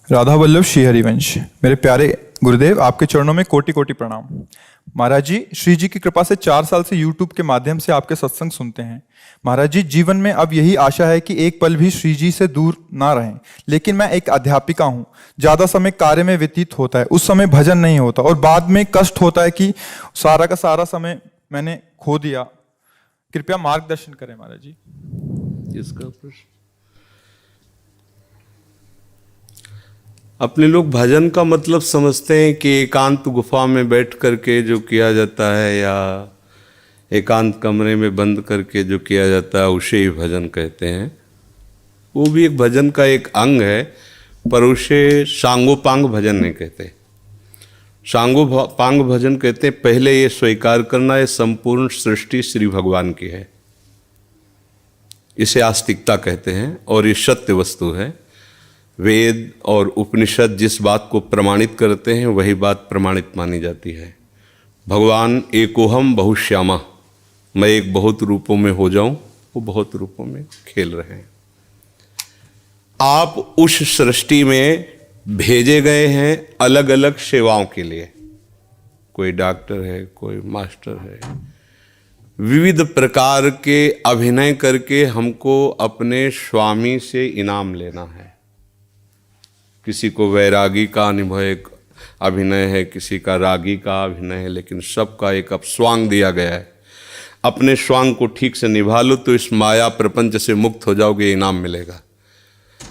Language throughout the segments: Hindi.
राधा वल्लभ श्री हरिवंश। मेरे प्यारे गुरुदेव, आपके चरणों में कोटि कोटि प्रणाम। महाराज जी, श्री जी की कृपा से 4 साल से YouTube के माध्यम से आपके सत्संग सुनते हैं। महाराज जी, जीवन में अब यही आशा है कि एक पल भी श्री जी से दूर ना रहें। लेकिन मैं एक अध्यापिका हूँ, ज्यादा समय कार्य में व्यतीत होता है, उस समय भजन नहीं होता और बाद में कष्ट होता है कि सारा का सारा समय मैंने खो दिया। कृपया मार्गदर्शन करें महाराज जी। इसका प्रश्न, अपने लोग भजन का मतलब समझते हैं कि एकांत गुफा में बैठ करके जो किया जाता है या एकांत कमरे में बंद करके जो किया जाता है उसे ही भजन कहते हैं। वो भी एक भजन का एक अंग है, पर उसे सांगोपांग भजन नहीं कहते। सांगोपांग भजन कहते हैं पहले ये स्वीकार करना है संपूर्ण सृष्टि श्री भगवान की है, इसे आस्तिकता कहते हैं और ये सत्य वस्तु है। वेद और उपनिषद जिस बात को प्रमाणित करते हैं वही बात प्रमाणित मानी जाती है। भगवान एकोहम बहुश्यामा, मैं एक बहुत रूपों में हो जाऊं, वो बहुत रूपों में खेल रहे हैं। आप उस सृष्टि में भेजे गए हैं अलग अलग सेवाओं के लिए। कोई डॉक्टर है, कोई मास्टर है, विविध प्रकार के अभिनय करके हमको अपने स्वामी से इनाम लेना है। किसी को वैरागी का अभिनय है, किसी का रागी का अभिनय है, लेकिन सबका एक अब स्वांग दिया गया है। अपने स्वांग को ठीक से निभा लो तो इस माया प्रपंच से मुक्त हो जाओगे, इनाम मिलेगा।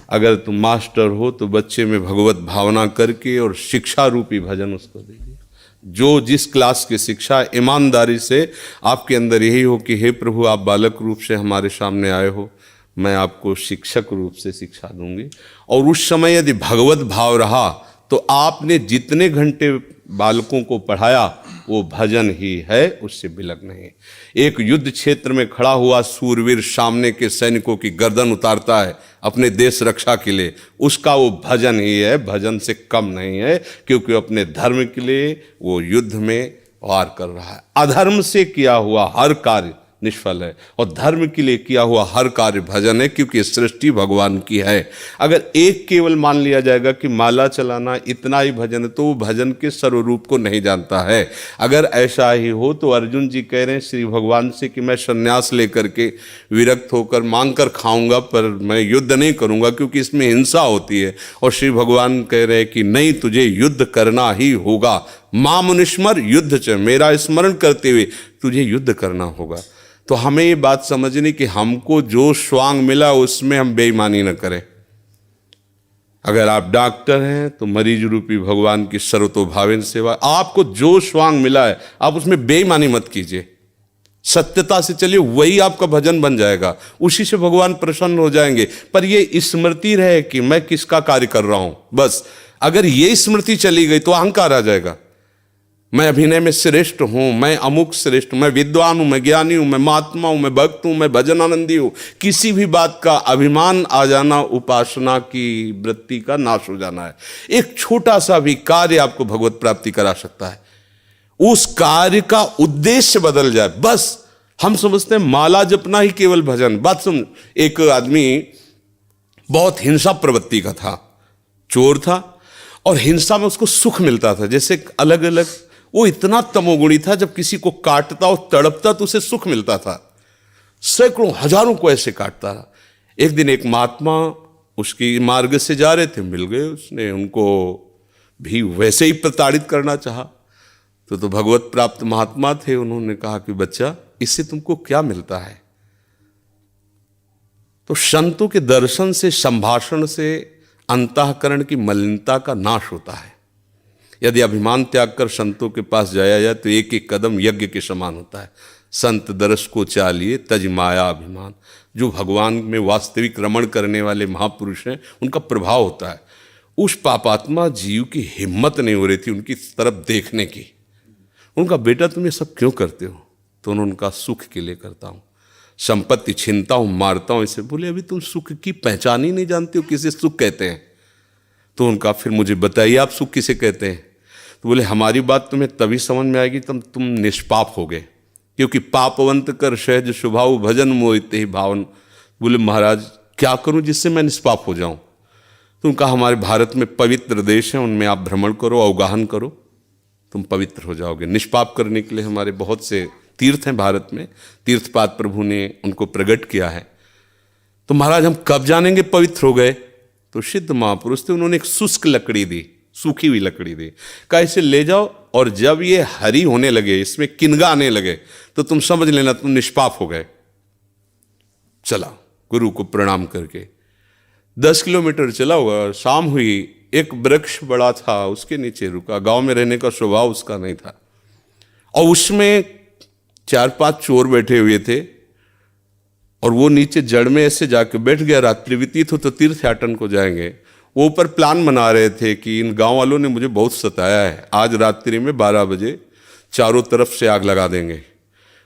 अगर तुम मास्टर हो तो बच्चे में भगवत भावना करके और शिक्षा रूपी भजन उसको दीजिए। जो जिस क्लास की शिक्षा, ईमानदारी से आपके अंदर यही हो कि हे प्रभु, आप बालक रूप से हमारे सामने आए हो, मैं आपको शिक्षक रूप से शिक्षा दूंगी। और उस समय यदि भगवत भाव रहा तो आपने जितने घंटे बालकों को पढ़ाया वो भजन ही है, उससे बिलक नहीं। एक युद्ध क्षेत्र में खड़ा हुआ सूरवीर सामने के सैनिकों की गर्दन उतारता है अपने देश रक्षा के लिए, उसका वो भजन ही है, भजन से कम नहीं है, क्योंकि अपने धर्म के लिए वो युद्ध में वार कर रहा है। अधर्म से किया हुआ हर कार्य निष्फल है और धर्म के लिए किया हुआ हर कार्य भजन है, क्योंकि सृष्टि भगवान की है। अगर एक केवल मान लिया जाएगा कि माला चलाना इतना ही भजन है तो वो भजन के सर्वरूप को नहीं जानता है। अगर ऐसा ही हो तो अर्जुन जी कह रहे हैं श्री भगवान से कि मैं संन्यास लेकर के विरक्त होकर मांग कर खाऊंगा, पर मैं युद्ध नहीं करूंगा क्योंकि इसमें हिंसा होती है। और श्री भगवान कह रहे हैं कि नहीं, तुझे युद्ध करना ही होगा। मां मुनिस्मर युद्ध च, मेरा स्मरण करते हुए तुझे युद्ध करना होगा। तो हमें ये बात समझनी कि हमको जो स्वांग मिला उसमें हम बेईमानी न करें। अगर आप डॉक्टर हैं तो मरीज रूपी भगवान की सर्वतोभावेन सेवा, आपको जो स्वांग मिला है आप उसमें बेईमानी मत कीजिए, सत्यता से चलिए, वही आपका भजन बन जाएगा, उसी से भगवान प्रसन्न हो जाएंगे। पर ये स्मृति रहे कि मैं किसका कार्य कर रहा हूं, बस अगर ये स्मृति चली गई तो अहंकार आ जाएगा। मैं अभिनय में श्रेष्ठ हूं, मैं अमुक श्रेष्ठ हूं, मैं विद्वान हूं, मैं ज्ञानी हूं, मैं महात्मा हूं, मैं भक्त हूं, मैं भजन आनंदी हूं। किसी भी बात का अभिमान आ जाना उपासना की वृत्ति का नाश हो जाना है। एक छोटा सा भी कार्य आपको भगवत प्राप्ति करा सकता है, उस कार्य का उद्देश्य बदल जाए। बस हम समझते हैं माला जपना ही केवल भजन। बात सुन, एक आदमी बहुत हिंसा प्रवृत्ति का था, चोर था और हिंसा में उसको सुख मिलता था। जैसे अलग अलग, वो इतना तमोगुणी था, जब किसी को काटता और तड़पता तो उसे सुख मिलता था। सैकड़ों हजारों को ऐसे काटता था। एक दिन एक महात्मा उसकी मार्ग से जा रहे थे, मिल गए, उसने उनको भी वैसे ही प्रताड़ित करना चाहा। तो भगवत प्राप्त महात्मा थे, उन्होंने कहा कि बच्चा, इससे तुमको क्या मिलता है? तो संतों के दर्शन से, संभाषण से अंतःकरण की मलिनता का नाश होता है। यदि अभिमान त्याग कर संतों के पास जाया जाए तो एक एक कदम यज्ञ के समान होता है। संत दरस को चालिए तज माया अभिमान। जो भगवान में वास्तविक रमण करने वाले महापुरुष हैं उनका प्रभाव होता है। उस पापात्मा जीव की हिम्मत नहीं हो रही थी उनकी तरफ देखने की। उनका बेटा तुम ये सब क्यों करते हो? तो उन्होंने उनका सुख के लिए करता हूँ, संपत्ति छीनता हूँ, मारता हूँ। इसे बोले अभी तुम सुख की पहचान ही नहीं जानते हो, किसे सुख कहते हैं? तो उनका फिर मुझे बताइए आप सुख किसे कहते हैं? तो बोले हमारी बात तुम्हें तभी समझ में आएगी तब तुम निष्पाप हो गए, क्योंकि पापवंत कर सहज स्वभाव भजन मोहिते ही भावन। बोले महाराज क्या करूं जिससे मैं निष्पाप हो जाऊं? तो उनका हमारे भारत में पवित्र देश है, उनमें आप भ्रमण करो, अवगाहन करो, तुम पवित्र हो जाओगे। निष्पाप करने के लिए हमारे बहुत से तीर्थ हैं भारत में, तीर्थपाद प्रभु ने उनको प्रकट किया है। तो महाराज हम कब जानेंगे पवित्र हो गए? तो सिद्ध महापुरुष थे, उन्होंने एक शुष्क लकड़ी दी, सूखी हुई लकड़ी दी, कहा इसे ले जाओ और जब ये हरी होने लगे, इसमें किनगा आने लगे, तो तुम समझ लेना तुम निष्पाप हो गए। चला गुरु को प्रणाम करके 10 किलोमीटर चला हुआ, शाम हुई, एक वृक्ष बड़ा था उसके नीचे रुका। गांव में रहने का स्वभाव उसका नहीं था, और उसमें 4-5 चोर बैठे हुए थे, और वो नीचे जड़ में ऐसे जाके बैठ गया। रात्रि व्यतीत हो तो तीर्थयाटन को जाएंगे। वो ऊपर प्लान बना रहे थे कि इन गांव वालों ने मुझे बहुत सताया है, आज रात्रि में 12 बजे चारों तरफ से आग लगा देंगे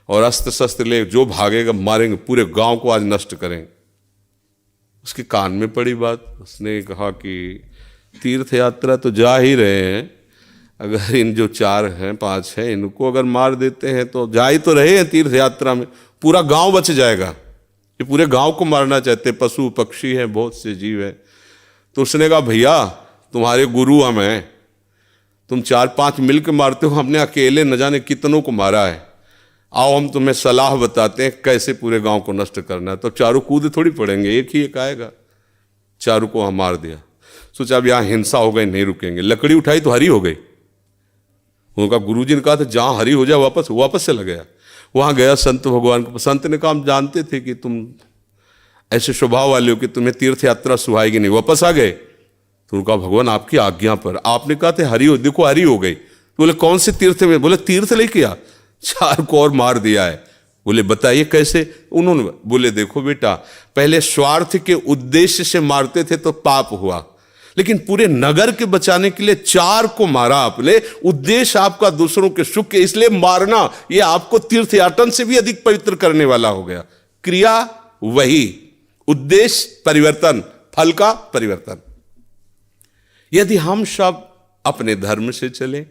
और अस्त्र शस्त्र ले जो भागेगा मारेंगे, पूरे गांव को आज नष्ट करेंगे। उसके कान में पड़ी बात, उसने कहा कि तीर्थ यात्रा तो जा ही रहे हैं, अगर इन जो 4 हैं 5 हैं इनको अगर मार देते हैं तो जा ही तो रहे हैं तीर्थ यात्रा में, पूरा गांव बच जाएगा। ये पूरे गांव को मारना चाहते, पशु पक्षी हैं, बहुत से जीव हैं। तो उसने कहा भैया तुम्हारे गुरु हम हैं, तुम 4-5 मिलकर मारते हो, हमने अकेले न जाने कितनों को मारा है, आओ हम तुम्हें सलाह बताते हैं कैसे पूरे गांव को नष्ट करना है। तो चारों कूद थोड़ी पड़ेंगे, एक ही एक आएगा। चारों को हम मार दिया। सोचा अब यहाँ हिंसा हो गई, नहीं रुकेंगे। लकड़ी उठाई तो हरी हो गई। उनका गुरुजी ने कहा था जहाँ हरी हो जाए वापस चला गया। वहाँ गया संत भगवान को, संत ने कहा हम जानते थे कि तुम ऐसे स्वभाव वाले हो कि तुम्हें तीर्थ यात्रा सुहाएगी नहीं, वापस आ गए। तो उनका भगवान आपकी आज्ञा पर, आपने कहा था हरी हो, देखो हरी हो गई। तो बोले कौन से तीर्थ में? बोले तीर्थ ले किया, 4 को और मार दिया है। बोले बताइए कैसे? उन्होंने बोले देखो बेटा, पहले स्वार्थ के उद्देश्य से मारते थे तो पाप हुआ, लेकिन पूरे नगर के बचाने के लिए 4 को मारा आपने, उद्देश्य आपका दूसरों के सुख के, इसलिए मारना ये आपको तीर्थयाटन से भी अधिक पवित्र करने वाला हो गया। क्रिया वही, उद्देश्य परिवर्तन, फल का परिवर्तन। यदि हम सब अपने धर्म से चले,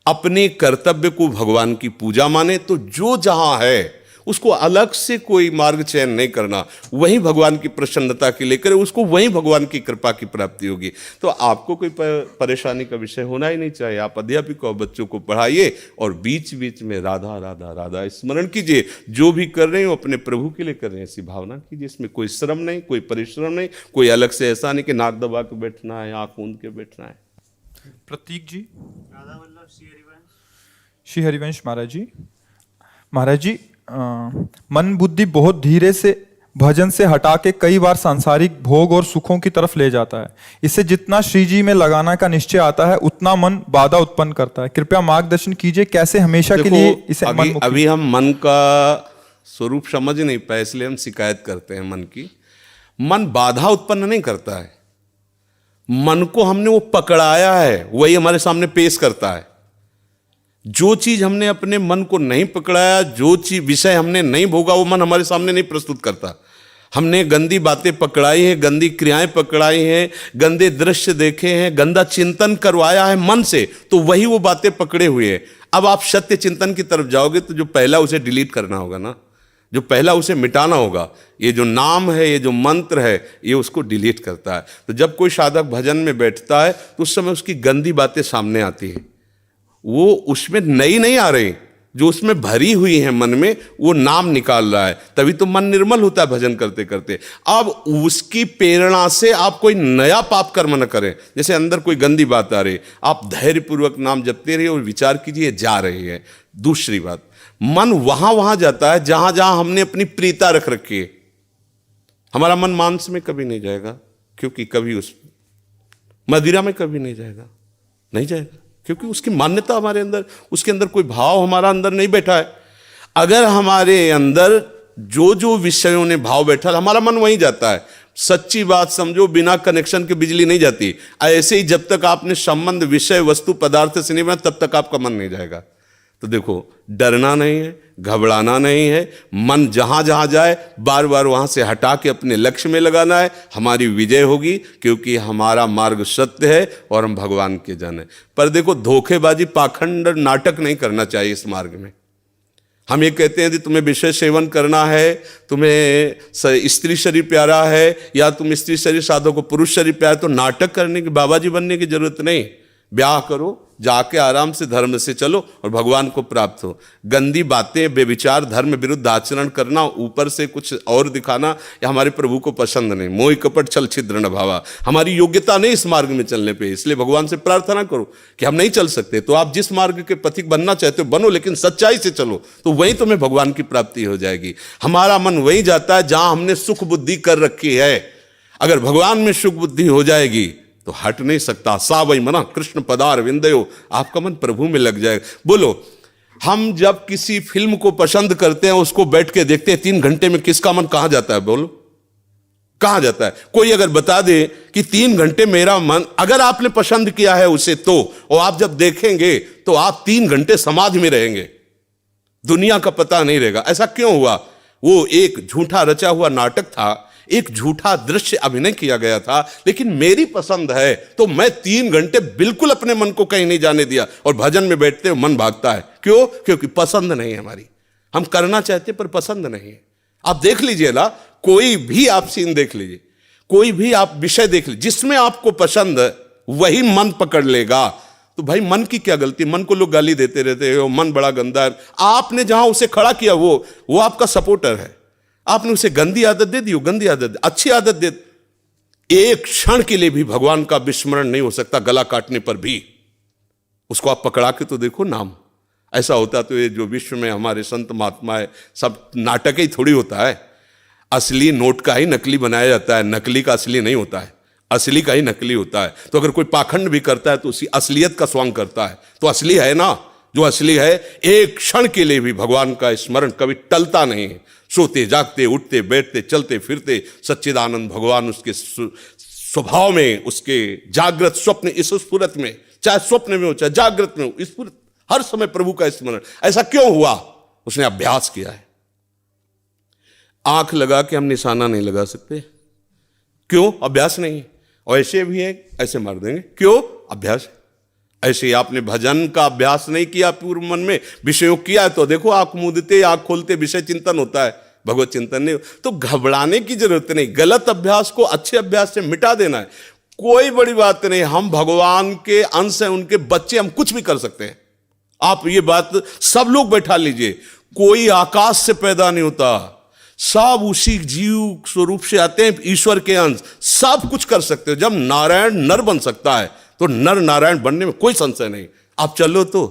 अपने कर्तव्य को भगवान की पूजा माने, तो जो जहां है उसको अलग से कोई मार्ग चयन नहीं करना, वही भगवान की प्रसन्नता के लिए करे, उसको वही भगवान की कृपा की प्राप्ति होगी। तो आपको कोई परेशानी का विषय होना ही नहीं चाहिए। आप अध्यापक और बच्चों को पढ़ाइए और बीच बीच में राधा राधा राधा स्मरण कीजिए। जो भी कर रहे हो अपने प्रभु के लिए कर रहे हैं, ऐसी भावना कीजिए। इसमें कोई श्रम नहीं, कोई परिश्रम नहीं, कोई अलग से ऐसा नहीं कि नाक दबा के बैठना है, आंख मूंद के बैठना है। प्रतीक जी, श्री हरिवंश महाराज जी। महाराज जी, मन बुद्धि बहुत धीरे से भजन से हटा के कई बार सांसारिक भोग और सुखों की तरफ ले जाता है। इसे जितना श्री जी में लगाना का निश्चय आता है उतना मन बाधा उत्पन्न करता है। कृपया मार्गदर्शन कीजिए कैसे हमेशा के लिए इसे अभी हम मन का स्वरूप समझ नहीं पाए, इसलिए हम शिकायत करते हैं मन की। मन बाधा उत्पन्न नहीं करता है, मन को हमने वो पकड़ाया है, वही हमारे सामने पेश करता है। जो चीज हमने अपने मन को नहीं पकड़ाया, जो चीज विषय हमने नहीं भोगा, वो मन हमारे सामने नहीं प्रस्तुत करता। हमने गंदी बातें पकड़ाई हैं, गंदी क्रियाएं पकड़ाई हैं, गंदे दृश्य देखे हैं, गंदा चिंतन करवाया है मन से, तो वही वो बातें पकड़े हुए हैं। अब आप सत्य चिंतन की तरफ जाओगे तो जो पहला उसे डिलीट करना होगा ना, जो पहला उसे मिटाना होगा। ये जो नाम है, ये जो मंत्र है, ये उसको डिलीट करता है। तो जब कोई साधक भजन में बैठता है तो उस समय उसकी गंदी बातें सामने आती है, वो उसमें नई नहीं आ रही, जो उसमें भरी हुई है मन में, वो नाम निकाल रहा है। तभी तो मन निर्मल होता है भजन करते करते। अब उसकी प्रेरणा से आप कोई नया पाप कर्म न करें। जैसे अंदर कोई गंदी बात आ रही, आप धैर्यपूर्वक नाम जपते रहिए और विचार कीजिए जा रही है। दूसरी बात, मन वहां जाता है जहां जहां हमने अपनी प्रीता रख रखी है। हमारा मन मांस में कभी नहीं जाएगा, क्योंकि कभी उस मदिरा में कभी नहीं जाएगा, नहीं जाएगा, क्योंकि उसकी मान्यता हमारे अंदर, उसके अंदर कोई भाव हमारा अंदर नहीं बैठा है। अगर हमारे अंदर जो जो विषयों ने भाव बैठा, हमारा मन वहीं जाता है। सच्ची बात समझो, बिना कनेक्शन के बिजली नहीं जाती। ऐसे ही जब तक आपने संबंध विषय वस्तु पदार्थ से नहीं बना, तब तक आपका मन नहीं जाएगा। तो देखो, डरना नहीं है, घबराना नहीं है, मन जहां जहां जाए बार बार वहां से हटा के अपने लक्ष्य में लगाना है। हमारी विजय होगी, क्योंकि हमारा मार्ग सत्य है और हम भगवान के जन हैं। पर देखो, धोखेबाजी, पाखंड, नाटक नहीं करना चाहिए इस मार्ग में। हम ये कहते हैं कि तुम्हें विषय सेवन करना है, तुम्हें स्त्री शरीर प्यारा है, या तुम स्त्री शरीर साधो को पुरुष शरीर प्यारा है, तो नाटक करने की, बाबा जी बनने की जरूरत नहीं। ब्याह करो, जाके आराम से धर्म से चलो और भगवान को प्राप्त हो। गंदी बातें, बेविचार, धर्म विरुद्ध आचरण करना, ऊपर से कुछ और दिखाना, या हमारे प्रभु को पसंद नहीं। मोह कपट छल छिद्र न भावा, हमारी योग्यता नहीं इस मार्ग में चलने पे। इसलिए भगवान से प्रार्थना करो कि हम नहीं चल सकते, तो आप जिस मार्ग के पथिक बनना चाहते हो बनो, लेकिन सच्चाई से चलो, तो वहीं तुम्हें भगवान की प्राप्ति हो जाएगी। हमारा मन वहीं जाता है जहां हमने सुख बुद्धि कर रखी है। अगर भगवान में सुख बुद्धि हो जाएगी तो हट नहीं सकता। सा वही मना कृष्ण पदार विंदयो, आपका मन प्रभु में लग जाएगा। बोलो, हम जब किसी फिल्म को पसंद करते हैं, उसको बैठ के देखते हैं, 3 घंटे में किसका मन कहां जाता है? बोलो, कहां जाता है? कोई अगर बता दे कि 3 घंटे मेरा मन, अगर आपने पसंद किया है उसे, तो और आप जब देखेंगे तो आप 3 घंटे समाधि में रहेंगे, दुनिया का पता नहीं रहेगा। ऐसा क्यों हुआ? वो एक झूठा रचा हुआ नाटक था, एक झूठा दृश्य अभिनय किया गया था, लेकिन मेरी पसंद है तो मैं 3 घंटे बिल्कुल अपने मन को कहीं नहीं जाने दिया। और भजन में बैठते हुए मन भागता है, क्यों? क्योंकि पसंद नहीं है हमारी। हम करना चाहते पर पसंद नहीं है। आप देख लीजिए ना, कोई भी आप सीन देख लीजिए, कोई भी आप विषय देख लीजिए, जिसमें आपको पसंद है वही मन पकड़ लेगा। तो भाई मन की क्या गलती? मन को लोग गाली देते रहते हो, मन बड़ा गंदा है। आपने जहां उसे खड़ा किया वो आपका सपोर्टर है। आपने उसे गंदी आदत दे दी, गंदी आदत, अच्छी आदत दे, एक क्षण के लिए भी भगवान का विस्मरण नहीं हो सकता। गला काटने पर भी उसको आप पकड़ा के तो देखो नाम। ऐसा होता तो ये जो विश्व में हमारे संत महात्मा है, सब नाटक ही थोड़ी होता है। असली नोट का ही नकली बनाया जाता है, नकली का असली नहीं होता है, असली का ही नकली होता है। तो अगर कोई पाखंड भी करता है तो उसी असलियत का स्वांग करता है, तो असली है ना। जो असली है, एक क्षण के लिए भी भगवान का स्मरण कभी टलता नहीं है। सोते जागते, उठते बैठते, चलते फिरते सच्चिदानंद भगवान उसके स्वभाव में, उसके जागृत स्वप्न इस स्फुरत में, चाहे स्वप्न में हो चाहे जागृत में हो, स्फुरत हर समय प्रभु का स्मरण। ऐसा क्यों हुआ? उसने अभ्यास किया है। आंख लगा के हम निशाना नहीं लगा सकते, क्यों? अभ्यास नहीं। और ऐसे भी है, ऐसे मार देंगे, क्यों? अभ्यास। ऐसे ही आपने भजन का अभ्यास नहीं किया, पूर्व मन में विषयों किया है, तो देखो आंख मूंदते, आंख खोलते विषय चिंतन होता है, भगवत चिंतन नहीं। तो घबराने की जरूरत नहीं, गलत अभ्यास को अच्छे अभ्यास से मिटा देना है। कोई बड़ी बात नहीं, हम भगवान के अंश हैं, उनके बच्चे, हम कुछ भी कर सकते हैं। आप ये बात सब लोग बैठा लीजिए, कोई आकाश से पैदा नहीं होता, सब उसी जीव स्वरूप से आते हैं, ईश्वर के अंश, सब कुछ कर सकते हो। जब नारायण नर बन सकता है तो नर नारायण बनने में कोई संशय नहीं। आप चलो तो,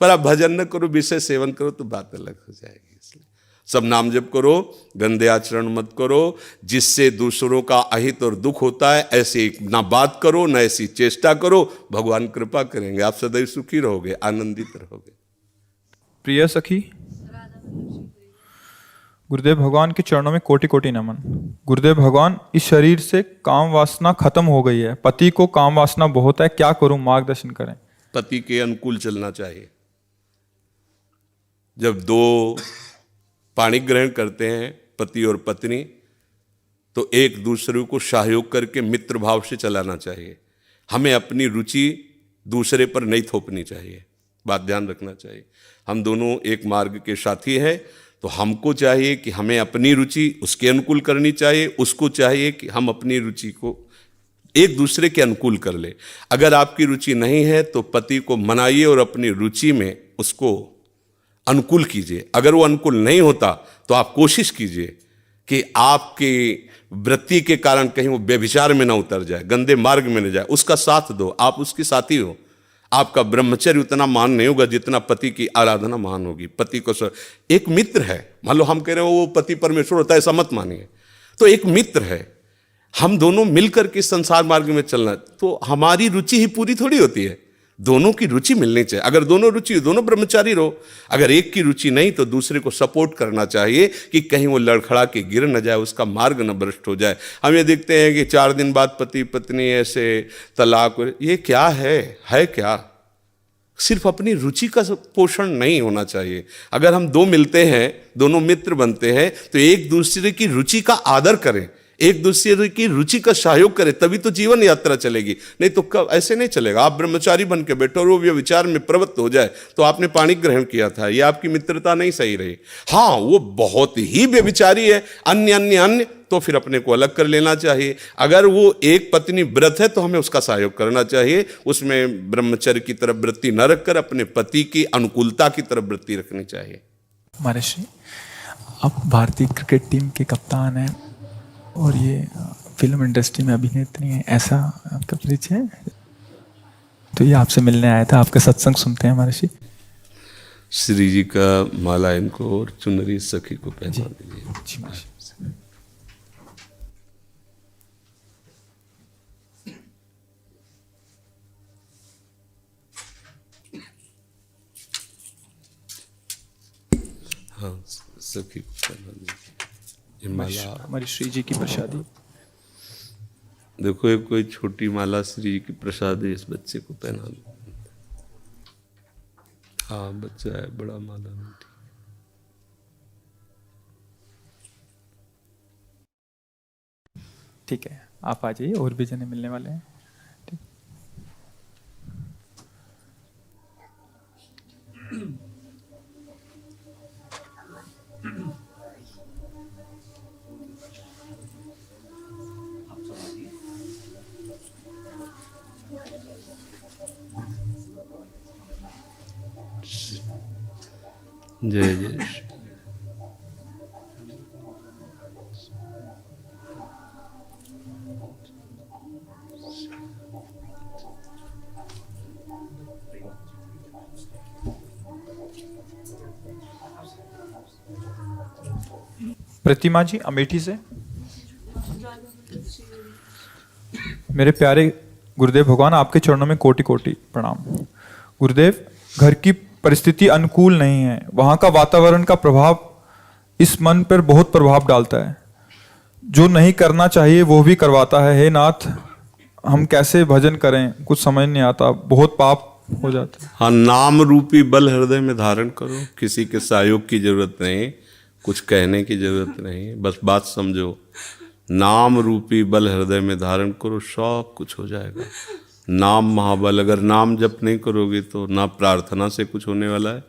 पर आप भजन न करो, विषय सेवन करो तो बात अलग हो जाएगी। इसलिए सब नाम जप करो, गंदे आचरण मत करो, जिससे दूसरों का अहित और दुख होता है ऐसे ना बात करो, ना ऐसी चेष्टा करो। भगवान कृपा करेंगे, आप सदैव सुखी रहोगे, आनंदित रहोगे। प्रिय सखी, गुरुदेव भगवान के चरणों में कोटि कोटि नमन। गुरुदेव भगवान, इस शरीर से काम वासना खत्म हो गई है, पति को काम वासना बहुत है, क्या करूं, मार्गदर्शन करें। पति के अनुकूल चलना चाहिए। जब 2 पाणी ग्रहण करते हैं पति और पत्नी, तो एक दूसरे को सहयोग करके मित्र भाव से चलाना चाहिए। हमें अपनी रुचि दूसरे पर नहीं थोपनी चाहिए, बात ध्यान रखना चाहिए। हम दोनों एक मार्ग के साथी हैं, तो हमको चाहिए कि हमें अपनी रुचि उसके अनुकूल करनी चाहिए, उसको चाहिए कि हम अपनी रुचि को एक दूसरे के अनुकूल कर ले। अगर आपकी रुचि नहीं है तो पति को मनाइए और अपनी रुचि में उसको अनुकूल कीजिए। अगर वो अनुकूल नहीं होता तो आप कोशिश कीजिए कि आपकी वृत्ति के कारण कहीं वो व्यभिचार में ना उतर जाए, गंदे मार्ग में न जाए, उसका साथ दो, आप उसकी साथी हो। आपका ब्रह्मचर्य उतना महान नहीं होगा जितना पति की आराधना महान होगी। पति को एक मित्र है, मान लो हम कह रहे हो वो पति परमेश्वर होता है, ऐसा मत मानिए। तो एक मित्र है, हम दोनों मिलकर के संसार मार्ग में चलना, तो हमारी रुचि ही पूरी थोड़ी होती है, दोनों की रुचि मिलनी चाहिए। अगर दोनों रुचि, दोनों ब्रह्मचारी रहो। अगर एक की रुचि नहीं तो दूसरे को सपोर्ट करना चाहिए कि कहीं वो लड़खड़ा के गिर न जाए, उसका मार्ग न भ्रष्ट हो जाए। हम ये देखते हैं कि 4 दिन बाद पति पत्नी ऐसे तलाक, ये क्या है क्या? सिर्फ अपनी रुचि का पोषण नहीं होना चाहिए। अगर हम 2 मिलते हैं, दोनों मित्र बनते हैं, तो एक दूसरे की रुचि का आदर करें, एक दूसरे की रुचि का सहयोग करें, तभी तो जीवन यात्रा चलेगी। नहीं तो कब ऐसे नहीं चलेगा। आप ब्रह्मचारी बन के बैठो और वो व्यभिचार में प्रवृत्त हो जाए तो आपने पानी ग्रहण किया था, ये आपकी मित्रता नहीं सही रही। हाँ, वो बहुत ही व्यभिचारी है, अन्य अन्य अन्य, तो फिर अपने को अलग कर लेना चाहिए। अगर वो एक पत्नी व्रत है तो हमें उसका सहयोग करना चाहिए, उसमें ब्रह्मचर्य की तरफ वृत्ति न रखकर अपने पति की अनुकूलता की तरफ वृत्ति रखनी चाहिए। महर्षि, आप भारतीय क्रिकेट टीम के कप्तान हैं और ये फिल्म इंडस्ट्री में अभिनेत्री हैं, ऐसा आपका परिचय है? तो ये आपसे मिलने आया था, आपका सत्संग सुनते हैं महर्षि। श्री जी का माला इनको और चुनरी सखी को पहना दीजिए। जी महर्षि। हाँ, सखी को पहना दीजिए। ये माला हमारी श्री जी की प्रसादी। देखो, एक कोई छोटी माला श्री जी की प्रसाद है, इस बच्चे को पहना दो। हाँ, बच्चा है, बड़ा माला नहीं। ठीक है, आप आ जाइए, और भी जने मिलने वाले हैं। ठीक। जय जय श्री। प्रतिमा जी अमेठी से। मेरे प्यारे गुरुदेव भगवान, आपके चरणों में कोटि कोटि प्रणाम। गुरुदेव, घर की परिस्थिति अनुकूल नहीं है, वहां का वातावरण का प्रभाव इस मन पर बहुत प्रभाव डालता है, जो नहीं करना चाहिए वो भी करवाता है। हे नाथ, हम कैसे भजन करें, कुछ समझ नहीं आता, बहुत पाप हो जाता है। हाँ, नाम रूपी बल हृदय में धारण करो, किसी के सहयोग की जरूरत नहीं, कुछ कहने की जरूरत नहीं, बस बात समझो। नाम रूपी बल हृदय में धारण करो, सब कुछ हो जाएगा। नाम महाबल। अगर नाम जप नहीं करोगे तो ना प्रार्थना से कुछ होने वाला है,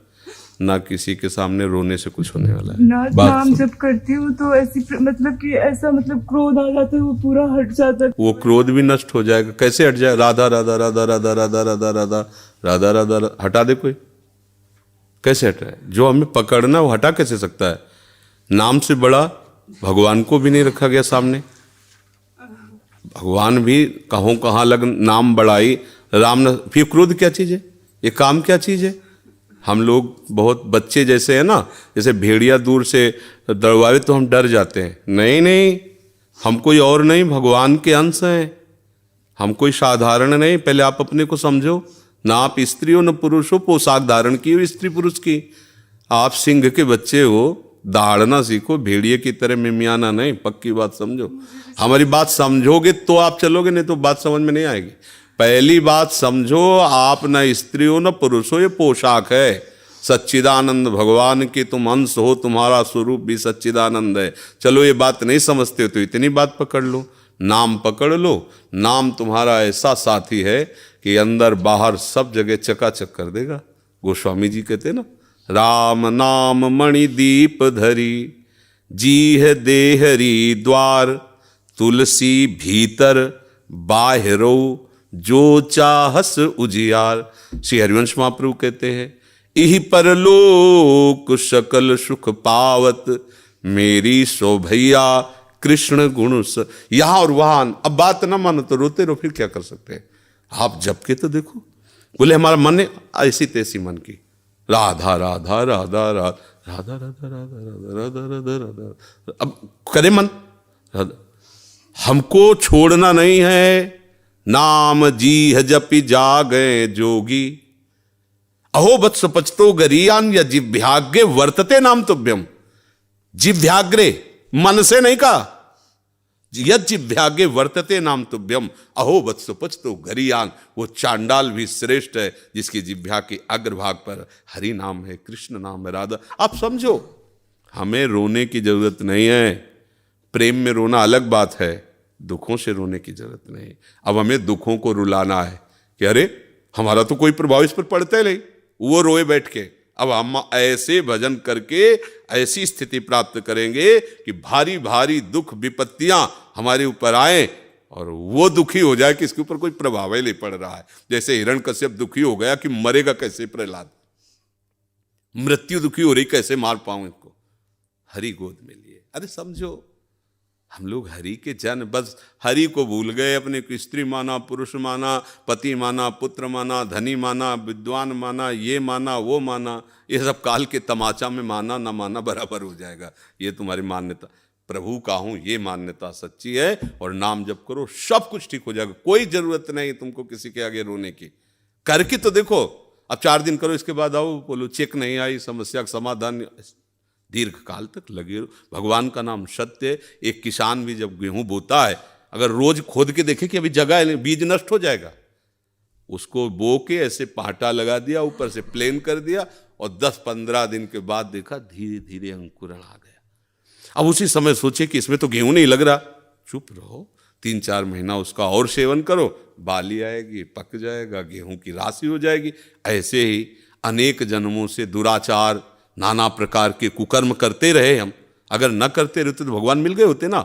ना किसी के सामने रोने से कुछ होने वाला है। ना नाम जब करती हूँ तो ऐसी मतलब कि ऐसा मतलब क्रोध आ जाता है, वो पूरा हट जाता है। वो क्रोध भी नष्ट हो जाएगा। कैसे हट जाए? राधा राधा राधा राधा राधा राधा राधा राधा राधा हटा दे कोई? कैसे हटाए? जो हमें पकड़ना वो हटा कैसे सकता है? नाम से बड़ा भगवान को भी नहीं रखा गया सामने। भगवान भी कहों कहाँ लग नाम बढ़ाई राम न। फिर क्रोध क्या चीज़ है? ये काम क्या चीज़ है? हम लोग बहुत बच्चे जैसे हैं ना, जैसे भेड़िया दूर से दौड़ावे तो हम डर जाते हैं। नहीं नहीं, हम कोई और नहीं, भगवान के अंश हैं। हम कोई साधारण नहीं। पहले आप अपने को समझो। ना आप स्त्री हो न पुरुष हो, पोशाक धारण की हो स्त्री पुरुष की। आप सिंह के बच्चे हो, दहाड़ना सीखो, भेड़िए की तरह मिमियाना नहीं। पक्की बात समझो। हमारी बात समझोगे तो आप चलोगे, नहीं तो बात समझ में नहीं आएगी। पहली बात समझो, आप न स्त्री हो न पुरुष हो, ये पोशाक है। सच्चिदानंद भगवान के तुम अंश हो, तुम्हारा स्वरूप भी सच्चिदानंद है। चलो ये बात नहीं समझते हो तो इतनी बात पकड़ लो, नाम पकड़ लो। नाम तुम्हारा ऐसा साथी है कि अंदर बाहर सब जगह चकाचक कर देगा। गोस्वामी जी कहते ना, राम नाम मणि दीप धरी, जी है देहरी द्वार, तुलसी भीतर बाहरो, जो चाहस उजियार। श्री हरिवंश महाप्रभु कहते हैं, इहि परलोक सकल सुख पावत, मेरी शोभैया कृष्ण गुण स। यहाँ और वहां। अब बात ना मानो तो रोते रहो, फिर क्या कर सकते हैं? आप जप के तो देखो। बोले हमारा मन है ऐसी तैसी मन की, राधा राधा राधा राधा राधा राधा राधा राधा राधा राधा। अब करे मन, हमको छोड़ना नहीं है। नाम जी है जपि जागे जोगी, अहो वत्स पचतो गरीयान या जिव्याग्रे वर्तते नाम तुभ्यम। जिव्याग्रे मन से नहीं कहा, यद जिव्याग्रे वर्तते नाम तुभ्यम, अहो वत्स पचतो गरीयान। वो चांडाल भी श्रेष्ठ है जिसकी जिव्या के अग्रभाग पर हरि नाम है, कृष्ण नाम है, राधा। आप समझो, हमें रोने की जरूरत नहीं है। प्रेम में रोना अलग बात है, दुखों से रोने की जरूरत नहीं। अब हमें दुखों को रुलाना है कि अरे हमारा तो कोई प्रभाव इस पर पड़ता ही नहीं, वो रोए बैठ के। अब हम ऐसे भजन करके ऐसी स्थिति प्राप्त करेंगे कि भारी भारी दुख विपत्तियां हमारे ऊपर आए और वो दुखी हो जाए कि इसके ऊपर कोई प्रभाव ही नहीं पड़ रहा है। जैसे हिरण्यकश्यप दुखी हो गया कि मरेगा कैसे प्रहलाद, मृत्यु दुखी हो रही, कैसे मार पाऊं इसको, हरि गोद में लिए। अरे समझो, हम लोग हरि के जन, बस हरि को भूल गए, अपने को स्त्री माना, पुरुष माना, पति माना, पुत्र माना, धनी माना, विद्वान माना, ये माना वो माना। ये सब काल के तमाचा में माना ना माना बराबर हो जाएगा। ये तुम्हारी मान्यता, प्रभु का हूं ये मान्यता सच्ची है, और नाम जप करो सब कुछ ठीक हो जाएगा। कोई जरूरत नहीं तुमको किसी के आगे रोने की, करके तो देखो। अब 4 दिन करो, इसके बाद आओ बोलो चेक नहीं आई, समस्या का समाधान, दीर्घ काल तक लगे रहो। भगवान का नाम सत्य। एक किसान भी जब गेहूं बोता है, अगर रोज खोद के देखे कि अभी जगह है, बीज नष्ट हो जाएगा, उसको बो के ऐसे पाटा लगा दिया, ऊपर से प्लेन कर दिया, और 10-15 दिन के बाद देखा धीरे धीरे अंकुरण आ गया। अब उसी समय सोचे कि इसमें तो गेहूं नहीं लग रहा, चुप रहो, 3-4 महीना उसका और सेवन करो, बाली आएगी, पक जाएगा, गेहूं की राशि हो जाएगी। ऐसे ही अनेक जन्मों से दुराचार, नाना प्रकार के कुकर्म करते रहे हम। अगर न करते रहते तो भगवान मिल गए होते ना।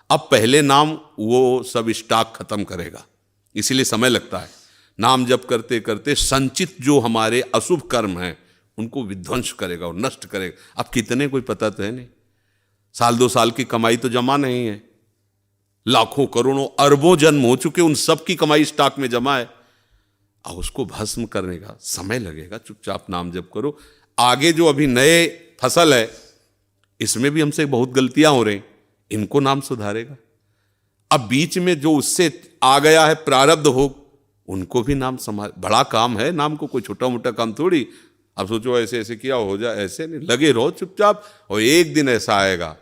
अब पहले नाम वो सब स्टॉक खत्म करेगा, इसीलिए समय लगता है। नाम जप करते करते संचित जो हमारे अशुभ कर्म हैं उनको विध्वंस करेगा और नष्ट करेगा। अब कितने कोई पता तो है नहीं, 1-2 साल की कमाई तो जमा नहीं है, लाखों करोड़ों अरबों जन्म हो चुके, उन सब की कमाई स्टॉक में जमा है। अब उसको भस्म करने का समय लगेगा। चुपचाप नाम जप करो। आगे जो अभी नए फसल है, इसमें भी हमसे बहुत गलतियां हो रही, इनको नाम सुधारेगा। अब बीच में जो उससे आ गया है प्रारब्ध हो, उनको भी नाम संभाल। बड़ा काम है नाम को, कोई छोटा मोटा काम थोड़ी। अब सोचो ऐसे ऐसे किया हो जाए, ऐसे नहीं, लगे रहो चुपचाप। और एक दिन ऐसा आएगा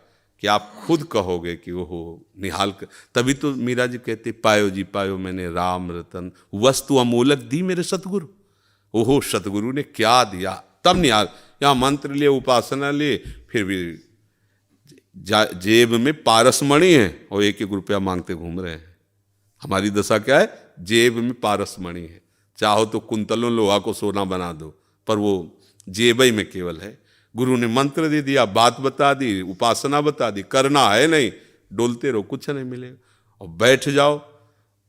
कि आप खुद कहोगे कि ओहो निहाल कर। तभी तो मीरा जी कहते, पायो जी पायो मैंने राम रतन, वस्तु अमूलक दी मेरे सतगुरु। ओहो सतगुरु ने क्या दिया, तब निहाल। यहाँ मंत्र लिए, उपासना लिए, फिर भी जेब में पारसमणि है और 1-1 रुपया मांगते घूम रहे हैं। हमारी दशा क्या है, जेब में पारसमणि है, चाहो तो कुंतलों लोहा को सोना बना दो, पर वो जेब ही में केवल है। गुरु ने मंत्र दे दिया, बात बता दी, उपासना बता दी, करना है नहीं, डोलते रहो, कुछ नहीं मिलेगा। और बैठ जाओ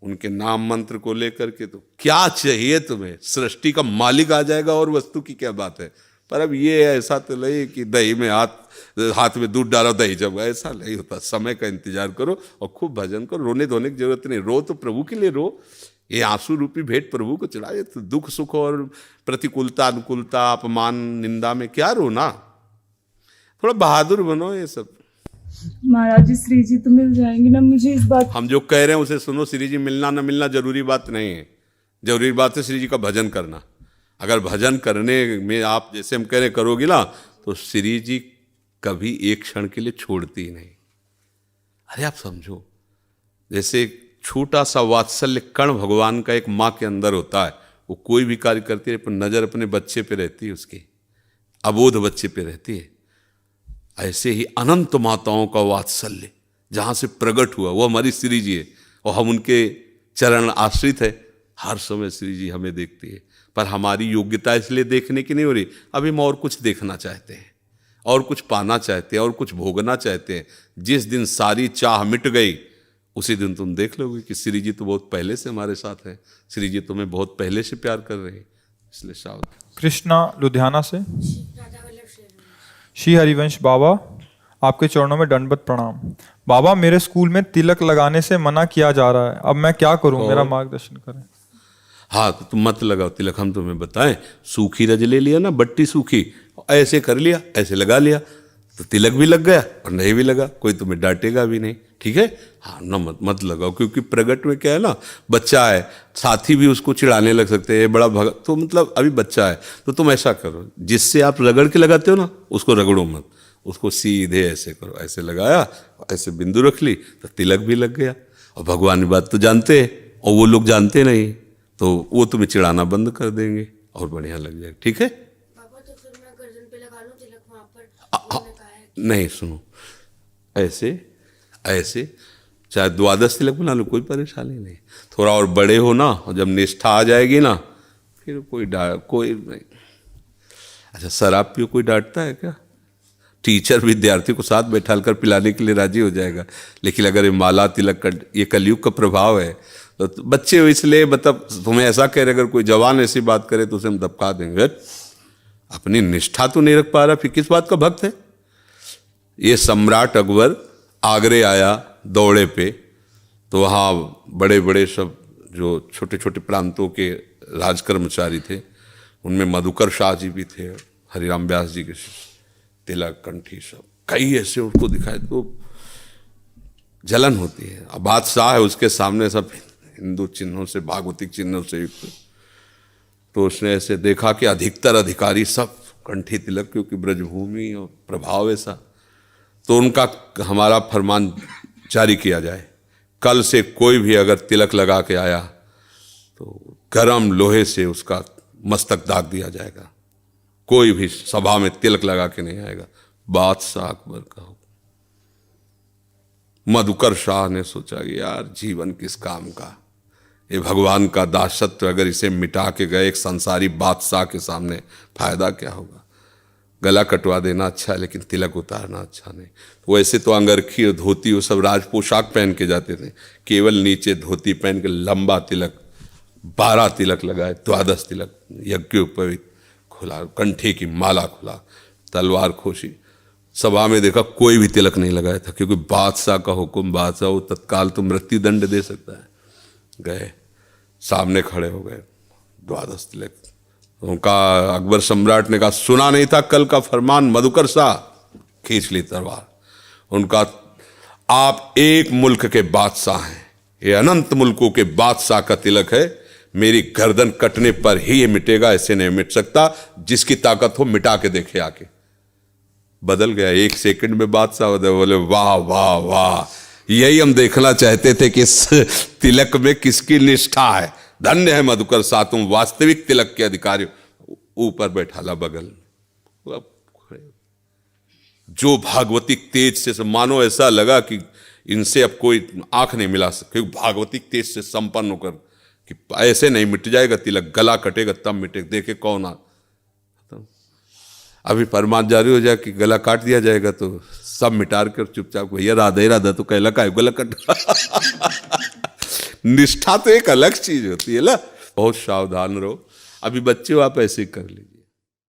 उनके नाम मंत्र को लेकर के, तो क्या चाहिए तुम्हें, सृष्टि का मालिक आ जाएगा, और वस्तु की क्या बात है। पर अब ये ऐसा तो नहीं कि दही में हाथ में दूध डालो दही जम गया, ऐसा नहीं होता। समय का इंतजार करो और खूब भजन करो। रोने धोने की जरूरत नहीं, रो तो प्रभु के लिए रो। ये आंसू रूपी भेंट प्रभु को चढ़ाए, तो दुख सुख और प्रतिकूलता अनुकूलता अपमान निंदा में क्या रोना। थोड़ा बहादुर बनो। ये सब महाराज जी श्री जी तो मिल जाएंगे ना मुझे, इस बात हम जो कह रहे हैं उसे सुनो। श्री जी मिलना न मिलना जरूरी बात नहीं है, जरूरी बात है श्री जी का भजन करना। अगर भजन करने में आप जैसे हम कह रहे करोगे ना, तो श्री जी कभी एक क्षण के लिए छोड़ती ही नहीं। अरे आप समझो, जैसे छोटा सा वात्सल्य कण भगवान का एक माँ के अंदर होता है, वो कोई भी कार्य करती है पर नजर अपने बच्चे पे रहती है, उसकी अबोध बच्चे पे रहती है। ऐसे ही अनंत माताओं का वात्सल्य जहाँ से प्रकट हुआ वो हमारी श्री जी है, और हम उनके चरण आश्रित है। हर समय श्री जी हमें देखती है, पर हमारी योग्यता इसलिए देखने की नहीं हो रही। अभी हम और कुछ देखना चाहते हैं, और कुछ पाना चाहते हैं, और कुछ भोगना चाहते हैं। जिस दिन सारी चाह मिट गई, उसी दिन तुम देख लोगे कि श्री जी तो बहुत पहले से हमारे साथ है, श्री जी तुम्हें बहुत पहले से प्यार कर रहे हैं। इसलिए सावधान। कृष्णा लुधियाना से। श्री हरिवंश बाबा, आपके चरणों में दंडवत प्रणाम। बाबा, मेरे स्कूल में तिलक लगाने से मना किया जा रहा है, अब मैं क्या करूं, मेरा मार्गदर्शन करें। हाँ, तो तुम मत लगाओ तिलक, हम तुम्हें बताएं। सूखी रज ले लिया ना, बट्टी सूखी, ऐसे कर लिया, ऐसे लगा लिया, तो तिलक भी लग गया और नहीं भी लगा, कोई तुम्हें डांटेगा भी नहीं। ठीक है, हाँ न मत लगाओ, क्योंकि प्रगट में क्या है ना, बच्चा है, साथी भी उसको चिढ़ाने लग सकते हैं, बड़ा भगत, तो मतलब अभी बच्चा है। तो तुम ऐसा करो, जिससे आप रगड़ के लगाते हो ना, उसको रगड़ो मत, उसको सीधे ऐसे करो, ऐसे लगाया, ऐसे बिंदु रख ली, तो तिलक भी लग गया। और भगवान की बात तो जानते हैं, और वो लोग जानते नहीं, तो वो तुम्हें चिढ़ाना बंद कर देंगे और बढ़िया लग जाएगा। ठीक है पापा, तो फिर मैं गर्दन पे लगा लूं तिलक वहां पर? नहीं, सुनो, ऐसे ऐसे चाहे द्वादश तिलक बना लो, कोई परेशानी नहीं। थोड़ा और बड़े हो ना, और जब निष्ठा आ जाएगी ना, फिर कोई नहीं। अच्छा, शराब पियो कोई डांटता है क्या? टीचर विद्यार्थी को साथ बैठा कर पिलाने के लिए राजी हो जाएगा। लेकिन अगर ये माला तिलक ये कलयुग का प्रभाव है, तो बच्चे इसलिए मतलब तुम्हें ऐसा कह रहे, अगर कोई जवान ऐसी बात करे तो उसे हम दबका देंगे। अपनी निष्ठा तो नहीं रख पा रहा, फिर किस बात का भक्त है? ये सम्राट अकबर आगरे आया दौड़े पे, तो वहाँ बड़े बड़े सब जो छोटे छोटे प्रांतों के राज कर्मचारी थे, उनमें मधुकर शाह जी भी थे, हरिराम व्यास जी के तिलक कंठी सब कई ऐसे उनको दिखाए तो जलन होती है। अब बादशाह है, उसके सामने सब हिंदू चिन्हों से, भागवतिक चिन्हों से युक्त, तो उसने ऐसे देखा कि अधिकतर अधिकारी सब कंठी तिलक, क्योंकि ब्रजभूमि और प्रभाव ऐसा, तो उनका हमारा फरमान जारी किया जाए, कल से कोई भी अगर तिलक लगा के आया तो गरम लोहे से उसका मस्तक दाग दिया जाएगा। कोई भी सभा में तिलक लगा के नहीं आएगा। बादशाह अकबर का हुक्म। मधुकर शाह ने सोचा कि यार जीवन किस काम का, ये भगवान का दासत्व अगर इसे मिटा के गए एक संसारी बादशाह के सामने, फायदा क्या होगा? गला कटवा देना अच्छा है, लेकिन तिलक उतारना अच्छा नहीं। वैसे तो अंगरखी और धोती वो सब राज पोशाक पहन के जाते थे, केवल नीचे धोती पहन के लंबा तिलक, 12 तिलक लगाए, द्वादश तिलक, यज्ञोपवीत खुला, कंठे की माला खुला, तलवार खोशी। सभा में देखा कोई भी तिलक नहीं लगाया था, क्योंकि बादशाह का हुक्म, बादशाह वो तत्काल तो मृत्यु दंड दे सकता है। गए, सामने खड़े हो गए, द्वादश तिलक। उनका अकबर सम्राट ने कहा, सुना नहीं था कल का फरमान मधुकर शाह? खींच ली तलवार। उनका, आप एक मुल्क के बादशाह हैं, ये अनंत मुल्कों के बादशाह का तिलक है, मेरी गर्दन कटने पर ही ये मिटेगा, ऐसे नहीं मिट सकता। जिसकी ताकत हो मिटा के देखे आके। बदल गया, 1 सेकंड में बादशाह बोले वाह वाह वाह, यही हम देखना चाहते थे कि इस तिलक में किसकी निष्ठा है। धन्य है मधुकर शाह, तुम वास्तविक तिलक के अधिकारी। ऊपर बैठाला बगल। जो भागवतिक तेज से मानो ऐसा लगा कि इनसे अब कोई आंख नहीं मिला सकता, क्योंकि भागवतिक तेज से संपन्न होकर कि ऐसे नहीं मिट जाएगा तिलक, गला कटेगा तब मिटेगा। देखे कौन आ, अभी फरमान जारी हो जाए कि गला काट दिया जाएगा तो सब मिटार कर चुपचाप, भैया राधे राधा तो कहला का गला कट। निष्ठा तो एक अलग चीज होती है ना। बहुत सावधान रहो। अभी बच्चे आप ऐसे कर लीजिए।